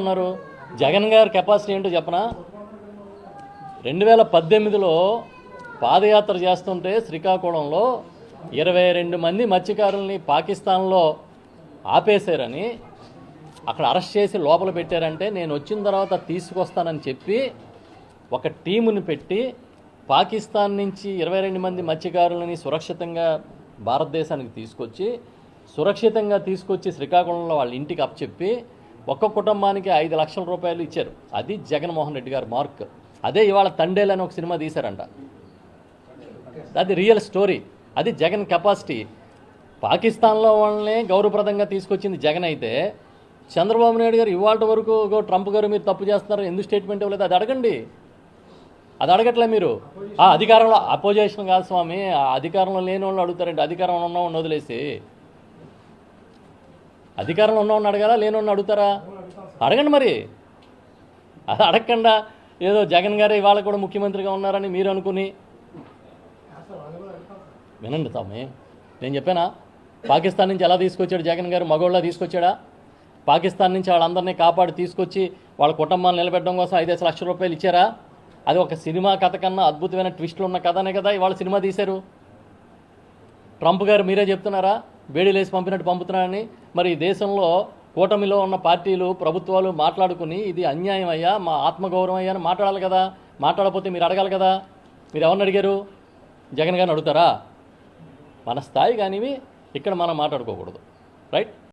ఉన్నారు. జగన్ గారి కెపాసిటీ ఏంటో చెప్పనా? 2018లో పాదయాత్ర చేస్తుంటే శ్రీకాకుళంలో 22 మంది మత్స్యకారుల్ని పాకిస్తాన్లో ఆపేశారని, అక్కడ అరెస్ట్ చేసి లోపల పెట్టారంటే నేను వచ్చిన తర్వాత తీసుకొస్తానని చెప్పి ఒక టీముని పెట్టి పాకిస్తాన్ నుంచి 22 మంది మత్స్యకారులని సురక్షితంగా భారతదేశానికి సురక్షితంగా తీసుకొచ్చి శ్రీకాకుళంలో వాళ్ళ ఇంటికి అప్పచెప్పి ఒక్క కుటుంబానికి 5 లక్షల రూపాయలు ఇచ్చారు. అది జగన్మోహన్ రెడ్డి గారి మార్క్. అదే ఇవాళ తండేలు అని ఒక సినిమా తీశారంట. అది రియల్ స్టోరీ. అది జగన్ కెపాసిటీ. పాకిస్తాన్లో వాళ్ళని గౌరవప్రదంగా తీసుకొచ్చింది జగన్ అయితే, చంద్రబాబు నాయుడు గారు ఇవాళ వరకు ట్రంప్ గారు మీరు తప్పు చేస్తున్నారు, ఎందుకు స్టేట్మెంట్ ఇవ్వలేదు? అది అడగండి. అది అడగట్లే మీరు. ఆ అధికారంలో అపోజిషన్ కాదు స్వామి, ఆ అధికారంలో లేని వాళ్ళు అడుగుతారండి. అధికారంలో ఉన్నవాడిని వదిలేసి అధికారంలో ఉన్నవాడిని అడగాలా, లేనివాడిని అడుగుతారా? అడగండి మరి. అది అడగకుండా ఏదో జగన్ గారు ఇవాళ కూడా ముఖ్యమంత్రిగా ఉన్నారని మీరు అనుకుని వినండి స్వామి. నేను చెప్పానా పాకిస్తాన్ నుంచి ఎలా తీసుకొచ్చాడు జగన్ గారు? మగోళ్ళ తీసుకొచ్చాడా? పాకిస్తాన్ నుంచి వాళ్ళందరినీ కాపాడి తీసుకొచ్చి వాళ్ళ కుటుంబాన్ని నిలబెట్టడం కోసం 5 లక్షల రూపాయలు ఇచ్చారా? అది ఒక సినిమా కథ కన్నా అద్భుతమైన ట్విస్టులు ఉన్న కథనే కదా ఇవాళ సినిమా తీశారు. ట్రంప్ గారు మీరే చెప్తున్నారా వేడిలేసి పంపినట్టు పంపుతున్నారని? మరి దేశంలో కూటమిలో ఉన్న పార్టీలు ప్రభుత్వాలు మాట్లాడుకుని ఇది అన్యాయం అయ్యా, మా ఆత్మగౌరవం అయ్యా అని మాట్లాడాలి కదా. మాట్లాడకపోతే మీరు అడగాలి కదా. మీరు ఎవరిని అడిగారు? జగన్ గారిని అడుగుతారా? మన స్థాయి కానివి ఇక్కడ మనం మాట్లాడుకోకూడదు. రైట్.